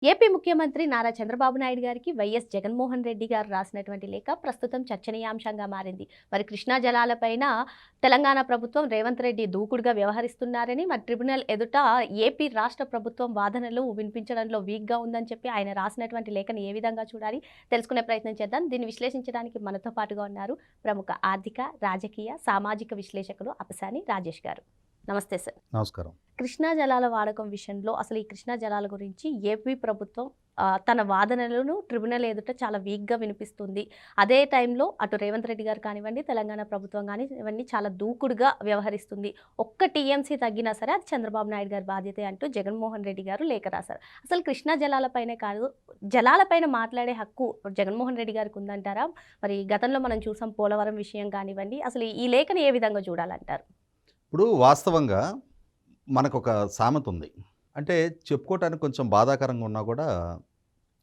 AP ముఖ్యమంత్రి నారా చంద్రబాబు నాయుడు గారికి YS Jaganmohan Reddy గారు రాసినటువంటి లేఖ ప్రస్తుతం చర్చనీయాంశంగా మారింది. మరి కృష్ణా జలాలపైన తెలంగాణ ప్రభుత్వం రేవంత్ రెడ్డి దూకుడుగా వ్యవహరిస్తున్నారని, మరి ట్రిబ్యునల్ ఎదుట ఏపీ రాష్ట్ర ప్రభుత్వం వాదనలు వినిపించడంలో వీక్గా ఉందని చెప్పి ఆయన రాసినటువంటి లేఖను ఏ విధంగా చూడాలి తెలుసుకునే ప్రయత్నం చేద్దాం. దీన్ని విశ్లేషించడానికి మనతో పాటుగా ఉన్నారు ప్రముఖ ఆర్థిక, రాజకీయ, సామాజిక విశ్లేషకులు అపసాని రాజేష్ గారు. నమస్తే సార్. నమస్కారం. కృష్ణా జలాల వాడకం విషయంలో అసలు ఈ కృష్ణా జలాల గురించి ఏపీ ప్రభుత్వం తన వాదనలను ట్రిబ్యునల్ ఎదుట చాలా వీక్గా వినిపిస్తుంది. అదే టైంలో అటు రేవంత్ రెడ్డి గారు కానివ్వండి, తెలంగాణ ప్రభుత్వం కానివ్వండి చాలా దూకుడుగా వ్యవహరిస్తుంది. ఒక్క టీఎంసీ తగ్గినా సరే అది చంద్రబాబు నాయుడు గారి బాధ్యతే అంటూ జగన్మోహన్ రెడ్డి గారు లేఖ రాశారు. అసలు కృష్ణా జలాలపైనే కాదు, జలాలపైన మాట్లాడే హక్కు జగన్మోహన్ రెడ్డి గారికి ఉందంటారా? మరి గతంలో మనం చూసాం పోలవరం విషయం కానివ్వండి, అసలు ఈ లేఖను ఏ విధంగా చూడాలంటారు? ఇప్పుడు వాస్తవంగా మనకొక సామెత ఉంది. అంటే చెప్పుకోవటానికి కొంచెం బాధాకరంగా ఉన్నా కూడా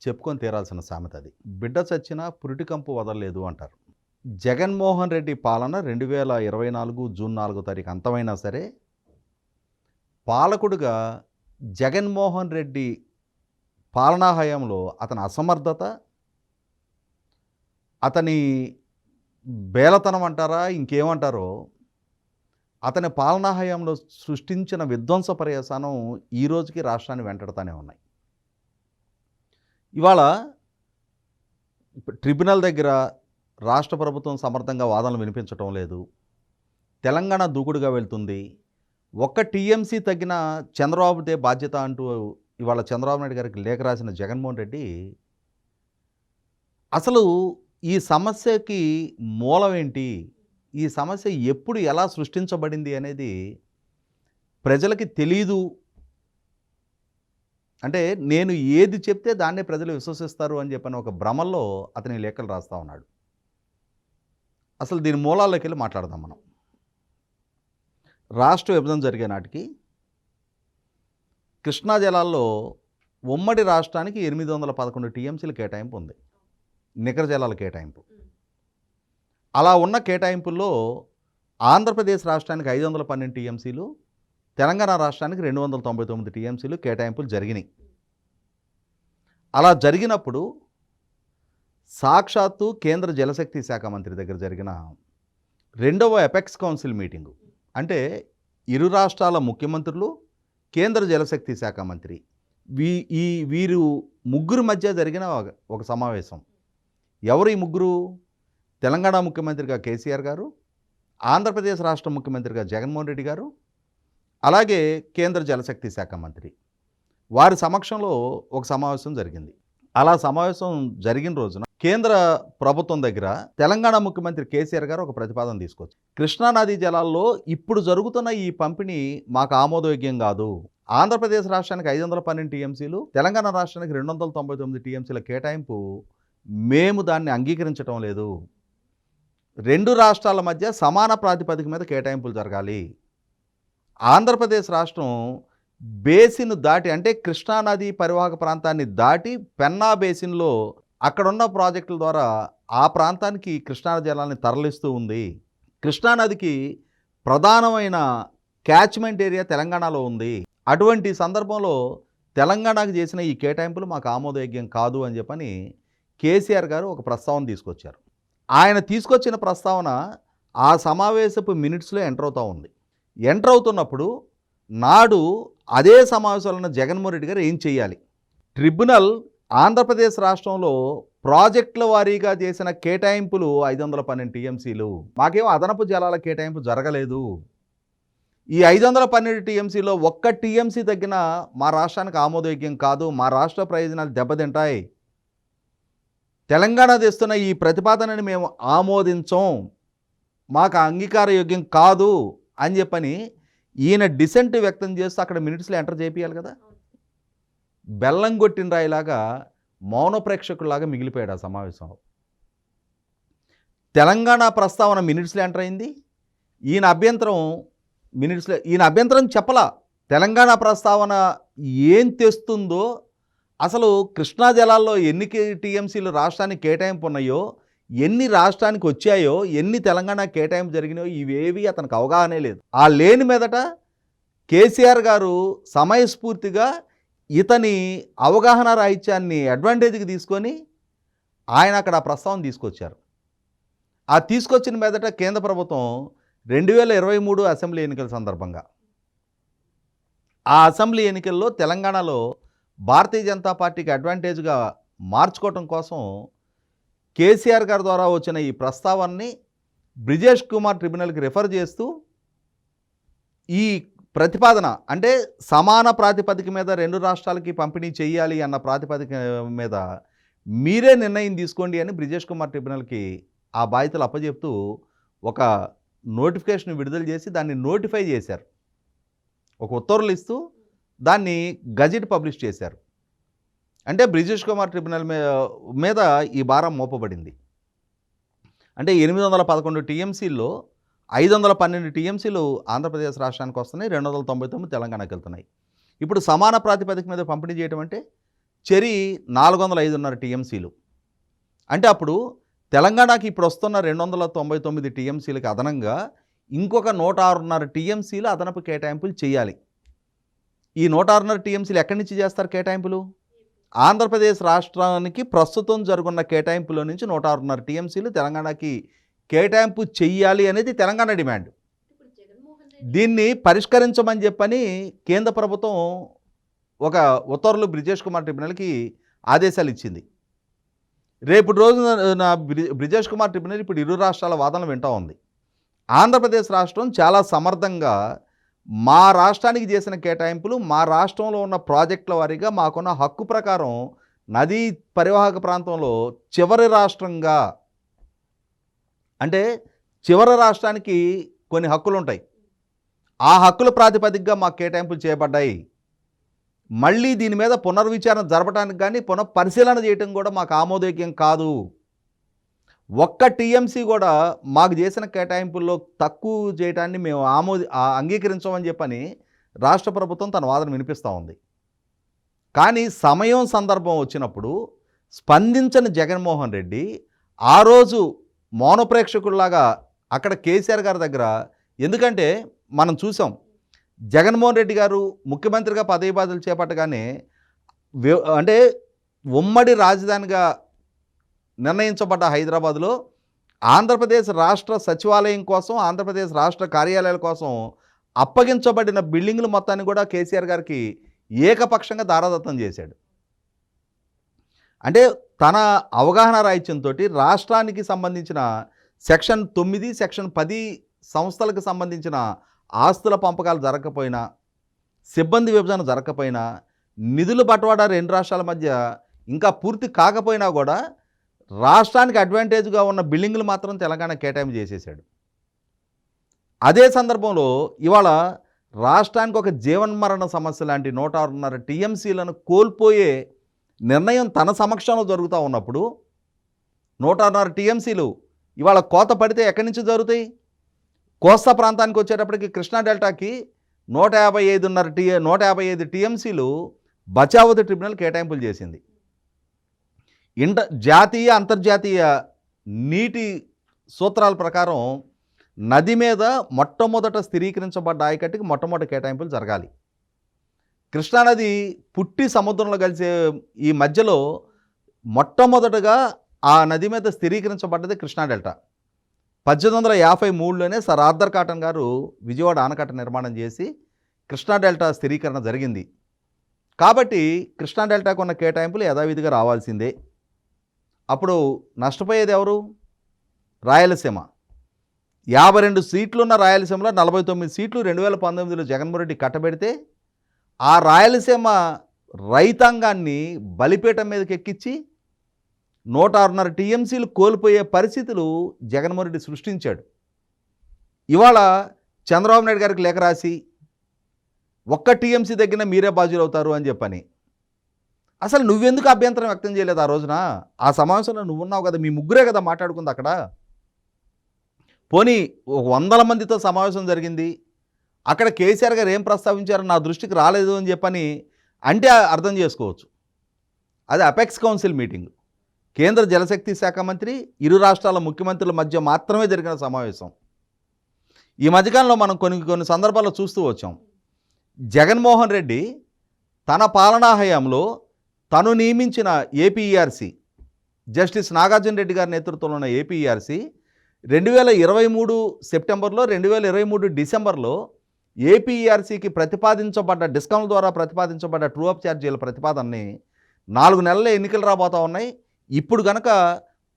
చెప్పుకొని తీరాల్సిన సామెత అది. బిడ్డ చచ్చినా పురిటికంపు వదలలేదు అంటారు. జగన్మోహన్ రెడ్డి పాలన 2024 జూన్ 4 తారీఖు అంతమైనా సరే పాలకుడుగా జగన్మోహన్ రెడ్డి పాలనా హయాంలో అతని అసమర్థత, అతని బేలతనం అంటారా ఇంకేమంటారో, అతని పాలనా హయాంలో సృష్టించిన విధ్వంస పర్యవసానం ఈ రోజుకి రాష్ట్రాన్ని వెంటాడుతూనే ఉన్నాయి. ఇవాళ ట్రిబ్యునల్ దగ్గర రాష్ట్ర ప్రభుత్వం సమర్థంగా వాదనలు వినిపించటం లేదు. తెలంగాణ దూకుడుగా వెళ్తుంది. ఒక్క టీఎంసీ తగ్గిన చంద్రబాబుదే బాధ్యత అంటూ ఇవాళ చంద్రబాబు నాయుడు గారికి లేఖ రాసిన జగన్మోహన్ రెడ్డి అసలు ఈ సమస్యకి మూలం ఏంటి, ఈ సమస్య ఎప్పుడు ఎలా సృష్టించబడింది అనేది ప్రజలకి తెలీదు. అంటే నేను ఏది చెప్తే దాన్నే ప్రజలు విశ్వసిస్తారు అని చెప్పని ఒక భ్రమల్లో అతని లేఖలు రాస్తూ ఉన్నాడు. అసలు దీని మూలాల్లోకి వెళ్ళి మాట్లాడదాం మనం. రాష్ట్ర విభజన జరిగే నాటికి కృష్ణా జలాల్లో ఉమ్మడి రాష్ట్రానికి 811 టీఎంసీల కేటాయింపు ఉంది, నికర జలాల కేటాయింపు. అలా ఉన్న కేటాయింపుల్లో ఆంధ్రప్రదేశ్ రాష్ట్రానికి 512 టీఎంసీలు, తెలంగాణ రాష్ట్రానికి 299 టీఎంసీలు కేటాయింపులు జరిగినాయి. అలా జరిగినప్పుడు సాక్షాత్తు కేంద్ర జలశక్తి శాఖ మంత్రి దగ్గర జరిగిన 2వ ఎపెక్స్ కౌన్సిల్ మీటింగు, అంటే ఇరు రాష్ట్రాల ముఖ్యమంత్రులు, కేంద్ర జలశక్తి శాఖ మంత్రి, వీరు ముగ్గురు మధ్య జరిగిన ఒక సమావేశం. ఎవరు ఈ ముగ్గురు? తెలంగాణ ముఖ్యమంత్రిగా కేసీఆర్ గారు, ఆంధ్రప్రదేశ్ రాష్ట్ర ముఖ్యమంత్రిగా జగన్మోహన్ రెడ్డి గారు, అలాగే కేంద్ర జలశక్తి శాఖ మంత్రి, వారి సమక్షంలో ఒక సమావేశం జరిగింది. అలా సమావేశం జరిగిన రోజున కేంద్ర ప్రభుత్వం దగ్గర తెలంగాణ ముఖ్యమంత్రి కేసీఆర్ గారు ఒక ప్రతిపాదన తీసుకొచ్చి, కృష్ణానదీ జలాల్లో ఇప్పుడు జరుగుతున్న ఈ పంపిణీ మాకు ఆమోదయోగ్యం కాదు. ఆంధ్రప్రదేశ్ రాష్ట్రానికి 512 టీఎంసీలు, తెలంగాణ రాష్ట్రానికి 299 టీఎంసీల కేటాయింపు మేము దాన్ని అంగీకరించడం లేదు. 2 రాష్ట్రాల మధ్య సమాన ప్రాతిపదిక మీద కేటాయింపులు జరగాలి. ఆంధ్రప్రదేశ్ రాష్ట్రం బేసిన్ దాటి, అంటే కృష్ణానది పరివాహక ప్రాంతాన్ని దాటి పెన్నా బేసిన్లో అక్కడున్న ప్రాజెక్టుల ద్వారా ఆ ప్రాంతానికి కృష్ణా జలాన్ని తరలిస్తూ ఉంది. కృష్ణానదికి ప్రధానమైన క్యాచ్మెంట్ ఏరియా తెలంగాణలో ఉంది. అటువంటి సందర్భంలో తెలంగాణకు చేసిన ఈ కేటాయింపులు మాకు ఆమోదయోగ్యం కాదు అని చెప్పని కేసీఆర్ గారు ఒక ప్రస్తావన తీసుకొచ్చారు. ఆయన తీసుకొచ్చిన ప్రస్తావన ఆ సమావేశపు మినిట్స్లో ఎంటర్ అవుతూ ఉంది. ఎంటర్ అవుతున్నప్పుడు నాడు అదే సమావేశంలో జగన్మోహన్ రెడ్డి గారు ఏం చేయాలి? ట్రిబ్యునల్ ఆంధ్రప్రదేశ్ రాష్ట్రంలో ప్రాజెక్టుల వారీగా చేసిన కేటాయింపులు 512 టీఎంసీలు, మాకేమో అదనపు జలాల కేటాయింపు జరగలేదు. ఈ 512 టీఎంసీలో ఒక్క టీఎంసీ తగ్గిన మా రాష్ట్రానికి ఆమోదయోగ్యం కాదు, మా రాష్ట్ర ప్రయోజనాలు దెబ్బతింటాయి. తెలంగాణ తెస్తున్న ఈ ప్రతిపాదనని మేము ఆమోదించం, మాకు అంగీకారయోగ్యం కాదు అని చెప్పని ఈయన డిసెంట్ వ్యక్తం చేస్తూ అక్కడ మినిట్స్లో ఎంటర్ చేపియాలి కదా. బెల్లం కొట్టిన రాయిలాగా మౌన ప్రేక్షకుల్లాగా మిగిలిపోయాడు ఆ సమావేశంలో. తెలంగాణ ప్రస్తావన మినిట్స్లో ఎంటర్ అయింది. ఈయన అభ్యంతరం చెప్పలా. తెలంగాణ ప్రస్తావన ఏం తెస్తుందో, అసలు కృష్ణా జలాల్లో ఎన్ని టీఎంసీలు రాష్ట్రానికి కేటాయింపు ఉన్నాయో, ఎన్ని రాష్ట్రానికి వచ్చాయో, ఎన్ని తెలంగాణ కేటాయింపు జరిగినాయో ఇవేవి అతనికి అవగాహనే లేదు. ఆ లేని మీదట కేసీఆర్ గారు సమయస్ఫూర్తిగా ఇతని అవగాహన రాహిత్యాన్ని అడ్వాంటేజ్కి తీసుకొని ఆయన అక్కడ ఆ ప్రస్తావన తీసుకొచ్చారు. ఆ తీసుకొచ్చిన మీదట కేంద్ర ప్రభుత్వం 2023 అసెంబ్లీ ఎన్నికల సందర్భంగా ఆ అసెంబ్లీ ఎన్నికల్లో తెలంగాణలో భారతీయ జనతా పార్టీకి అడ్వాంటేజ్గా మార్చుకోవటం కోసం కేసీఆర్ గారి ద్వారా వచ్చిన ఈ ప్రస్తావనని బ్రిజేష్ కుమార్ ట్రిబ్యునల్కి రిఫర్ చేస్తూ ఈ ప్రతిపాదన అంటే సమాన ప్రాతిపదిక మీద 2 రాష్ట్రాలకి పంపిణీ చేయాలి అన్న ప్రాతిపదిక మీద మీరే నిర్ణయం తీసుకోండి అని బ్రిజేష్ కుమార్ ట్రిబ్యునల్కి ఆ బాధ్యతలు అప్పచెప్తూ ఒక నోటిఫికేషన్ విడుదల చేసి దాన్ని నోటిఫై చేశారు. ఒక ఉత్తర్వులు ఇస్తూ దాన్ని గజెట్ పబ్లిష్ చేశారు. అంటే బ్రిజేష్ కుమార్ ట్రిబ్యునల్ మీద ఈ భారం మోపబడింది. అంటే 811 టీఎంసీల్లో 512 టీఎంసీలు ఆంధ్రప్రదేశ్ రాష్ట్రానికి వస్తున్నాయి, 299 తెలంగాణకి వెళ్తున్నాయి. ఇప్పుడు సమాన ప్రాతిపదిక మీద పంపిణీ చేయడం అంటే చెరి 405.5 టీఎంసీలు. అంటే అప్పుడు తెలంగాణకి ఇప్పుడు వస్తున్న 299 టీఎంసీలకు అదనంగా ఇంకొక 106.5 టీఎంసీలు అదనపు కేటాయింపులు చేయాలి. ఈ 106.5 టీఎంసీలు ఎక్కడి నుంచి చేస్తారు కేటాయింపులు? ఆంధ్రప్రదేశ్ రాష్ట్రానికి ప్రస్తుతం జరుగున్న కేటాయింపులో నుంచి 106.5 టీఎంసీలు తెలంగాణకి కేటాయింపు చెయ్యాలి అనేది తెలంగాణ డిమాండ్. దీన్ని పరిష్కరించమని చెప్పని కేంద్ర ప్రభుత్వం ఒక ఉత్తర్వులు బ్రిజేష్ కుమార్ ట్రిబ్యునల్కి ఆదేశాలు ఇచ్చింది. రేపు రోజున బ్రిజేష్ కుమార్ ట్రిబ్యునల్ ఇప్పుడు 2 రాష్ట్రాల వాదనలు వింటూ ఉంది. ఆంధ్రప్రదేశ్ రాష్ట్రం చాలా సమర్థంగా మా రాష్ట్రానికి చేసిన కేటాయింపులు మా రాష్ట్రంలో ఉన్న ప్రాజెక్టుల వారీగా మాకున్న హక్కు ప్రకారం నదీ పరివాహక ప్రాంతంలో చివరి రాష్ట్రంగా, అంటే చివరి రాష్ట్రానికి కొన్ని హక్కులు ఉంటాయి, ఆ హక్కుల ప్రాతిపదికగా మాకు కేటాయింపులు చేయబడ్డాయి. మళ్ళీ దీని మీద పునర్విచారణ జరపడానికి కానీ పునఃపరిశీలన చేయటం కూడా మాకు ఆమోదయోగ్యం కాదు. ఒక్క టీఎంసీ కూడా మాకు చేసిన కేటాయింపుల్లో తక్కువ చేయటాన్ని మేము అంగీకరించమని చెప్పని రాష్ట్ర ప్రభుత్వం తన వాదన వినిపిస్తూ ఉంది. కానీ సమయం సందర్భం వచ్చినప్పుడు స్పందించని జగన్మోహన్ రెడ్డి ఆ రోజు మౌన ప్రేక్షకుల్లాగా అక్కడ కేసీఆర్ గారి దగ్గర, ఎందుకంటే మనం చూసాం జగన్మోహన్ రెడ్డి గారు ముఖ్యమంత్రిగా పదవి బాధ్యతలు చేపట్టగానే అంటే ఉమ్మడి రాజధానిగా నిర్ణయించబడ్డ హైదరాబాదులో ఆంధ్రప్రదేశ్ రాష్ట్ర సచివాలయం కోసం, ఆంధ్రప్రదేశ్ రాష్ట్ర కార్యాలయాల కోసం అప్పగించబడిన బిల్డింగులు మొత్తాన్ని కూడా కేసీఆర్ గారికి ఏకపక్షంగా దారాదత్తం చేశాడు. అంటే తన అవగాహన రాహిత్యంతో రాష్ట్రానికి సంబంధించిన సెక్షన్ 9, సెక్షన్ 10 సంస్థలకు సంబంధించిన ఆస్తుల పంపకాలు జరగకపోయినా, సిబ్బంది విభజన జరగకపోయినా, నిధుల బట్వాడా 2 రాష్ట్రాల మధ్య ఇంకా పూర్తి కాకపోయినా కూడా రాష్ట్రానికి అడ్వాంటేజ్గా ఉన్న బిల్డింగులు మాత్రం తెలంగాణ కేటాయింపు చేసేసాడు. అదే సందర్భంలో ఇవాళ రాష్ట్రానికి ఒక జీవన్మరణ సమస్య లాంటి 106.5 టీఎంసీలను కోల్పోయే నిర్ణయం తన సమక్షంలో జరుగుతూ ఉన్నప్పుడు 106.5 టీఎంసీలు ఇవాళ కోత పడితే ఎక్కడి నుంచి జరుగుతాయి? కోస్తా ప్రాంతానికి వచ్చేటప్పటికి కృష్ణా డెల్టాకి 155 టీఎంసీలు బచావత్ ట్రిబ్యునల్ కేటాయింపులు చేసింది. జాతీయ అంతర్జాతీయ నీటి సూత్రాల ప్రకారం నది మీద మొట్టమొదట స్థిరీకరించబడ్డ ఆయకట్టుకి మొట్టమొదటి కేటాయింపులు జరగాలి. కృష్ణానది పుట్టి సముద్రంలో కలిసే ఈ మధ్యలో మొట్టమొదటగా ఆ నది మీద స్థిరీకరించబడ్డది కృష్ణా డెల్టా. 1853లోనే సర్ ఆర్థర్ కాటన్ గారు విజయవాడ ఆనకట్ట నిర్మాణం చేసి కృష్ణా డెల్టా స్థిరీకరణ జరిగింది. కాబట్టి కృష్ణా డెల్టాకు ఉన్న కేటాయింపులు యథావిధిగా రావాల్సిందే. అప్పుడు నష్టపోయేది ఎవరు? రాయలసీమ. 52 సీట్లున్న రాయలసీమలో 49 సీట్లు 2019లో జగన్మోహన్ రెడ్డి కట్టబెడితే ఆ రాయలసీమ రైతాంగాన్ని బలిపీఠం మీదకి ఎక్కించి 106.5 టీఎంసీలు కోల్పోయే పరిస్థితులు జగన్మోహన్ రెడ్డి సృష్టించాడు. ఇవాళ చంద్రబాబు నాయుడు గారికి లేఖ రాసి ఒక్క టీఎంసీ దగ్గర మీరే బాధ్యులు అవుతారు అని చెప్పని, అసలు నువ్వెందుకు అభ్యంతరం వ్యక్తం చేయలేదు ఆ రోజున? ఆ సమావేశంలో నువ్వు ఉన్నావు కదా, మీ ముగ్గురే కదా మాట్లాడుకుంది అక్కడ. పోనీ 100 మందితో సమావేశం జరిగింది, అక్కడ కేసీఆర్ గారు ఏం ప్రస్తావించారో నా దృష్టికి రాలేదు అని చెప్పని అంటే అర్థం చేసుకోవచ్చు. అది అపెక్స్ కౌన్సిల్ మీటింగ్, కేంద్ర జలశక్తి శాఖ మంత్రి, 2 రాష్ట్రాల ముఖ్యమంత్రుల మధ్య మాత్రమే జరిగిన సమావేశం. ఈ మధ్యకాలంలో మనం కొన్ని సందర్భాల్లో చూస్తూ వచ్చాం. జగన్మోహన్ రెడ్డి తన పాలనా హయాంలో తను నియమించిన ఏపీఈఆర్సీ జస్టిస్ నాగార్జున రెడ్డి గారి నేతృత్వంలో ఉన్న ఏపీఈఆర్సీ 2023 సెప్టెంబర్లో 2023 డిసెంబర్లో ఏపీఈఆర్సీకి ప్రతిపాదించబడ్డ డిస్కౌంట్ ద్వారా ప్రతిపాదించబడ్డ ట్రూ అప్ ఛార్జీల ప్రతిపాదనని 4 నెలల ఎన్నికలు రాబోతూ ఉన్నాయి. ఇప్పుడు కనుక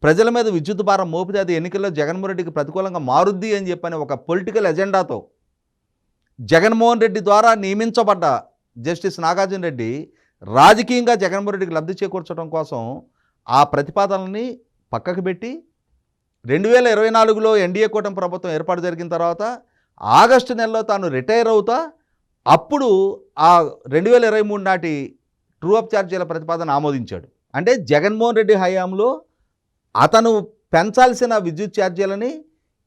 ప్రజల మీద విద్యుత్ భారం మోపితే అది ఎన్నికల్లో జగన్మోహన్ రెడ్డికి ప్రతికూలంగా మారుద్ది అని చెప్పని ఒక పొలిటికల్ ఎజెండాతో జగన్మోహన్ రెడ్డి ద్వారా నియమించబడ్డ జస్టిస్ నాగార్జున రెడ్డి రాజకీయంగా జగన్మోహన్ రెడ్డికి లబ్ధి చేకూర్చడం కోసం ఆ ప్రతిపాదనని పక్కకు పెట్టి 2024లో ఎన్డీఏ కూటమి ప్రభుత్వం ఏర్పాటు జరిగిన తర్వాత ఆగస్టు నెలలో తాను రిటైర్ అవుతా అప్పుడు ఆ 2023 నాటి ట్రూ అప్ ఛార్జీల ప్రతిపాదన ఆమోదించాడు. అంటే జగన్మోహన్ రెడ్డి హయాంలో అతను పెంచాల్సిన విద్యుత్ ఛార్జీలని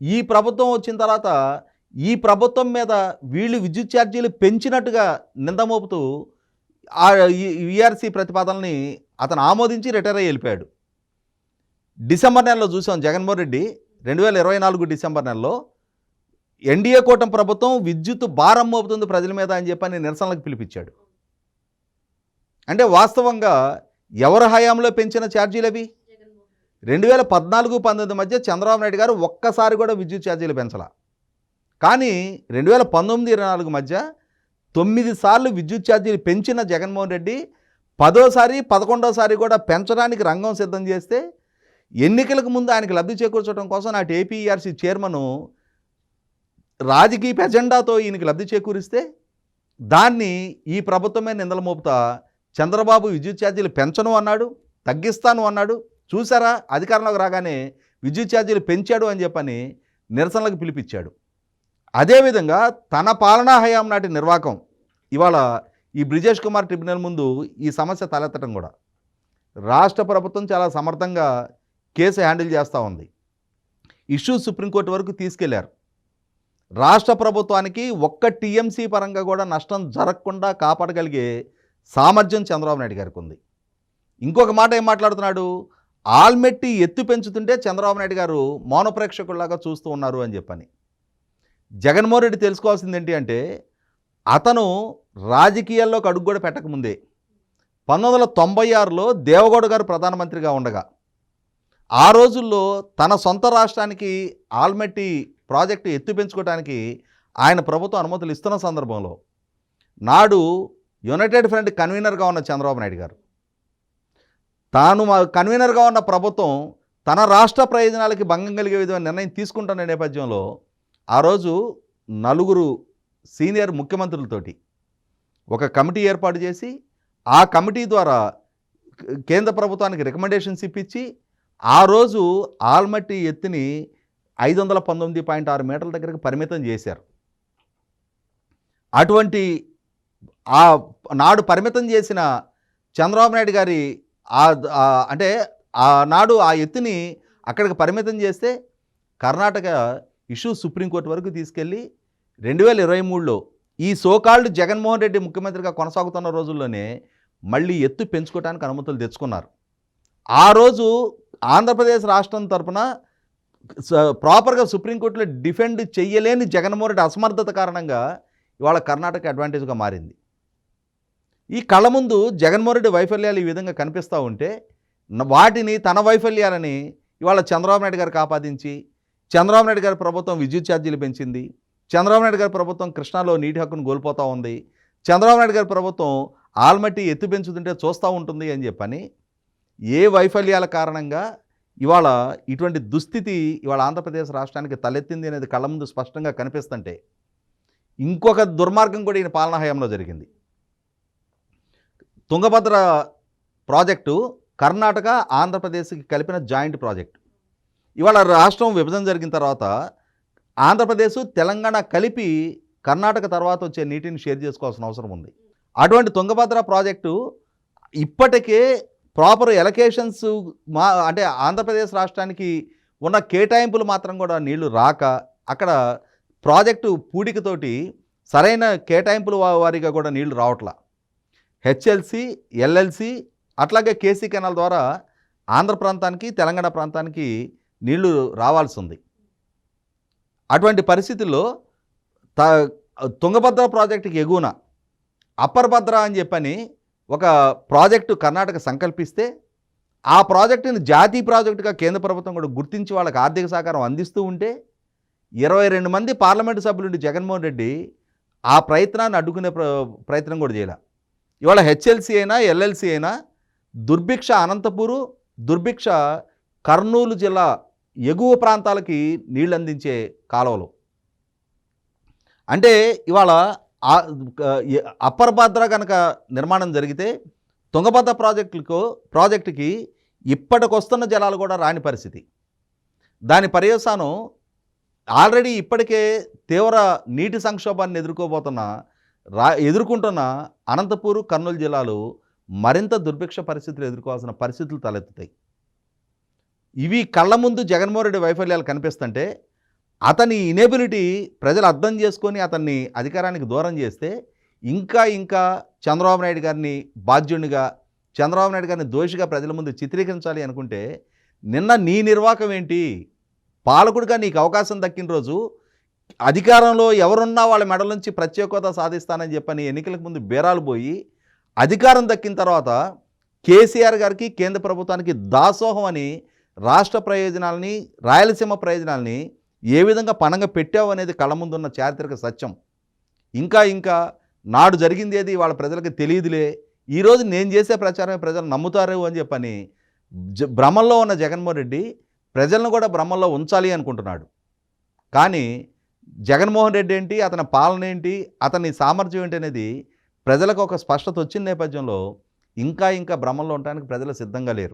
ఈ ప్రభుత్వం వచ్చిన తర్వాత ఈ ప్రభుత్వం మీద వీళ్ళు విద్యుత్ ఛార్జీలు పెంచినట్టుగా నింద మోపుతూ ఆ ఈఆర్సీ ప్రతిపాదనని అతను ఆమోదించి రిటైర్ అయ్యి వెళ్ళిపోయాడు. డిసెంబర్ నెలలో చూసాం జగన్మోహన్ రెడ్డి 2024 డిసెంబర్ నెలలో ఎన్డీఏ కూటమి ప్రభుత్వం విద్యుత్ భారం మోపుతుంది ప్రజల మీద అని చెప్పని నిరసనలకు పిలిపించాడు. అంటే వాస్తవంగా ఎవరి హయాంలో పెంచిన ఛార్జీలు అవి? 2014-19 మధ్య చంద్రబాబు నాయుడు గారు ఒక్కసారి కూడా విద్యుత్ ఛార్జీలు పెంచాల. కానీ 2019-24 మధ్య 9 సార్లు విద్యుత్ ఛార్జీలు పెంచిన జగన్మోహన్ రెడ్డి 10వ సారి 11వ సారి కూడా పెంచడానికి రంగం సిద్ధం చేస్తే ఎన్నికలకు ముందు ఆయనకు లబ్ధి చేకూర్చడం కోసం నాటి ఏపీఈఆర్సీ చైర్మన్ రాజకీయ ఎజెండాతో ఈయనకి లబ్ధి చేకూరిస్తే దాన్ని ఈ ప్రభుత్వమే నిందలు మోపుతా చంద్రబాబు విద్యుత్ ఛార్జీలు పెంచను అన్నాడు, తగ్గిస్తాను అన్నాడు. చూసారా అధికారంలోకి రాగానే విద్యుత్ ఛార్జీలు పెంచాడు అని చెప్పని నిరసనలకు పిలిపించాడు. అదేవిధంగా తన పాలనా హయాం నాటి నిర్వాకం ఇవాళ ఈ బ్రిజేష్ కుమార్ ట్రిబ్యునల్ ముందు ఈ సమస్య తలెత్తడం కూడా రాష్ట్ర ప్రభుత్వం చాలా సమర్థంగా కేసు హ్యాండిల్ చేస్తూ ఉంది. ఇష్యూ సుప్రీంకోర్టు వరకు తీసుకెళ్లారు. రాష్ట్ర ప్రభుత్వానికి ఒక్క టీఎంసీ పరంగా కూడా నష్టం జరగకుండా కాపాడగలిగే సామర్థ్యం చంద్రబాబు నాయుడు గారికి ఉంది. ఇంకొక మాట ఏం మాట్లాడుతున్నాడు? ఆల్మెట్టి ఎత్తు పెంచుతుంటే చంద్రబాబు నాయుడు గారు మౌన ప్రేక్షకుల్లాగా చూస్తూ ఉన్నారు అని చెప్పని. జగన్మోహన్ రెడ్డి తెలుసుకోవాల్సింది ఏంటి అంటే అతను రాజకీయాల్లోకి అడుగు కూడా పెట్టకముందే 1996లో దేవగౌడ గారు ప్రధానమంత్రిగా ఉండగా ఆ రోజుల్లో తన సొంత రాష్ట్రానికి ఆల్మెట్టి ప్రాజెక్టు ఎత్తు పెంచుకోవడానికి ఆయన ప్రభుత్వం అనుమతులు ఇస్తున్న సందర్భంలో నాడు యునైటెడ్ ఫ్రంట్ కన్వీనర్గా ఉన్న చంద్రబాబు నాయుడు గారు తాను కన్వీనర్గా ఉన్న ప్రభుత్వం తన రాష్ట్ర ప్రయోజనాలకి భంగం కలిగే విధమైన నిర్ణయం తీసుకుంటున్న నేపథ్యంలో ఆ రోజు 4 సీనియర్ ముఖ్యమంత్రులతోటి ఒక కమిటీ ఏర్పాటు చేసి ఆ కమిటీ ద్వారా కేంద్ర ప్రభుత్వానికి రికమెండేషన్స్ ఇప్పించి ఆ రోజు ఆల్మట్టి ఎత్తుని 519.6 మీటర్ల దగ్గరకు పరిమితం చేశారు. అటువంటి ఆ నాడు పరిమితం చేసిన చంద్రబాబు నాయుడు గారి అంటే ఆనాడు ఆ ఎత్తుని అక్కడికి పరిమితం చేస్తే కర్ణాటక ఇష్యూ సుప్రీంకోర్టు వరకు తీసుకెళ్ళి 2023లో ఈ సోకాల్డ్ జగన్మోహన్ రెడ్డి ముఖ్యమంత్రిగా కొనసాగుతున్న రోజుల్లోనే మళ్ళీ ఎత్తు పెంచుకోవడానికి అనుమతులు తెచ్చుకున్నారు. ఆ రోజు ఆంధ్రప్రదేశ్ రాష్ట్రం తరఫున ప్రాపర్గా సుప్రీంకోర్టులో డిఫెండ్ చెయ్యలేని జగన్మోహన్ రెడ్డి అసమర్థత కారణంగా ఇవాళ కర్ణాటక అడ్వాంటేజ్గా మారింది. ఈ కళ్ళ ముందు జగన్మోహన్ రెడ్డి వైఫల్యాలు ఈ విధంగా కనిపిస్తూ ఉంటే వాటిని తన వైఫల్యాలని ఇవాళ చంద్రబాబు నాయుడు గారికి ఆపాదించి చంద్రబాబు నాయుడు గారి ప్రభుత్వం విద్యుత్ ఛార్జీలు పెంచింది, చంద్రబాబు నాయుడు గారి ప్రభుత్వం కృష్ణాలో నీటి హక్కును కోల్పోతూ ఉంది, చంద్రబాబు నాయుడు గారి ప్రభుత్వం ఆల్మట్టి ఎత్తు పెంచుతుంటే చూస్తూ ఉంటుంది అని చెప్పని ఏ వైఫల్యాల కారణంగా ఇవాళ ఇటువంటి దుస్థితి ఇవాళ ఆంధ్రప్రదేశ్ రాష్ట్రానికి తలెత్తింది అనేది కళ్ళ ముందు స్పష్టంగా కనిపిస్తుంటే ఇంకొక దుర్మార్గం కూడా ఈయన పాలనా హయాంలో జరిగింది. తుంగభద్ర ప్రాజెక్టు కర్ణాటక ఆంధ్రప్రదేశ్కి కలిపిన జాయింట్ ప్రాజెక్టు. ఇవాళ రాష్ట్రం విభజన జరిగిన తర్వాత ఆంధ్రప్రదేశ్ తెలంగాణ కలిపి కర్ణాటక తర్వాత వచ్చే నీటిని షేర్ చేసుకోవాల్సిన అవసరం ఉంది. అటువంటి తుంగభద్ర ప్రాజెక్టు ఇప్పటికే ప్రాపర్ ఎలకేషన్స్ అంటే ఆంధ్రప్రదేశ్ రాష్ట్రానికి ఉన్న కేటాయింపులు మాత్రం కూడా నీళ్లు రాక అక్కడ ప్రాజెక్టు పూడికతోటి సరైన కేటాయింపుల వారీగా కూడా నీళ్లు రావట్లా. హెచ్ఎల్సి, ఎల్ఎల్సి అట్లాగే కేసీ కెనాల్ ద్వారా ఆంధ్ర ప్రాంతానికి తెలంగాణ ప్రాంతానికి నీళ్లు రావాల్సి ఉంది. అటువంటి పరిస్థితుల్లో తుంగభద్ర ప్రాజెక్టుకి ఎగువన అప్పర్ భద్ర అని చెప్పని ఒక ప్రాజెక్టు కర్ణాటక సంకల్పిస్తే ఆ ప్రాజెక్టుని జాతీయ ప్రాజెక్టుగా కేంద్ర ప్రభుత్వం కూడా గుర్తించి వాళ్ళకి ఆర్థిక సహకారం అందిస్తూ ఉంటే 22 మంది పార్లమెంటు సభ్యులుండి జగన్మోహన్ రెడ్డి ఆ ప్రయత్నాన్ని అడ్డుకునే ప్రయత్నం కూడా చేయాల. ఇవాళ హెచ్ఎల్సి అయినా ఎల్ఎల్సి అయినా దుర్భిక్ష అనంతపూరు, దుర్భిక్ష కర్నూలు జిల్లా ఎగువ ప్రాంతాలకి నీళ్ళు అందించే కాలువలు. అంటే ఇవాళ అప్పర్ భద్ర కనుక నిర్మాణం జరిగితే తుంగభద్ర ప్రాజెక్టుకి ఇప్పటికొస్తున్న జలాలు కూడా రాని పరిస్థితి. దాని పర్యవసానం ఆల్రెడీ ఇప్పటికే తీవ్ర నీటి సంక్షోభాన్ని ఎదుర్కొంటున్న అనంతపూరు, కర్నూలు జిల్లాలు మరింత దుర్భిక్ష పరిస్థితులు ఎదుర్కోవాల్సిన పరిస్థితులు తలెత్తుతాయి. ఇవి కళ్ళ ముందు జగన్మోహన్ రెడ్డి వైఫల్యాలు కనిపిస్తుంటే అతని ఇనేబిలిటీ ప్రజలు అర్థం చేసుకొని అతన్ని అధికారానికి దూరం చేస్తే ఇంకా చంద్రబాబు నాయుడు గారిని బాధ్యునిగా, చంద్రబాబు నాయుడు గారిని దోషిగా ప్రజల ముందు చిత్రీకరించాలి అనుకుంటే నిన్న నీ నిర్వాకం ఏంటి? పాలకుడిగా నీకు అవకాశం దక్కిన రోజు అధికారంలో ఎవరున్నా వాళ్ళ మెడల నుంచి ప్రత్యేక హోదా సాధిస్తానని చెప్పని ఎన్నికలకు ముందు బేరాలు పోయి అధికారం దక్కిన తర్వాత కేసీఆర్ గారికి, కేంద్ర ప్రభుత్వానికి దాసోహం అని రాష్ట్ర ప్రయోజనాలని, రాయలసీమ ప్రయోజనాలని ఏ విధంగా పణంగా పెట్టావు అనేది కళ్ళ ముందున్న చారిత్రక సత్యం. ఇంకా నాడు జరిగింది ఏది వాళ్ళ ప్రజలకు తెలియదులే, ఈరోజు నేను చేసే ప్రచారమే ప్రజలు నమ్ముతారు అని చెప్పని భ్రమంలో ఉన్న జగన్మోహన్ రెడ్డి ప్రజలను కూడా భ్రమంలో ఉంచాలి అనుకుంటున్నాడు. కానీ జగన్మోహన్ రెడ్డి ఏంటి, అతని పాలన ఏంటి, అతని సామర్థ్యం ఏంటి అనేది ప్రజలకు ఒక స్పష్టత వచ్చిన నేపథ్యంలో ఇంకా భ్రమంలో ఉండడానికి ప్రజలు సిద్ధంగా లేరు.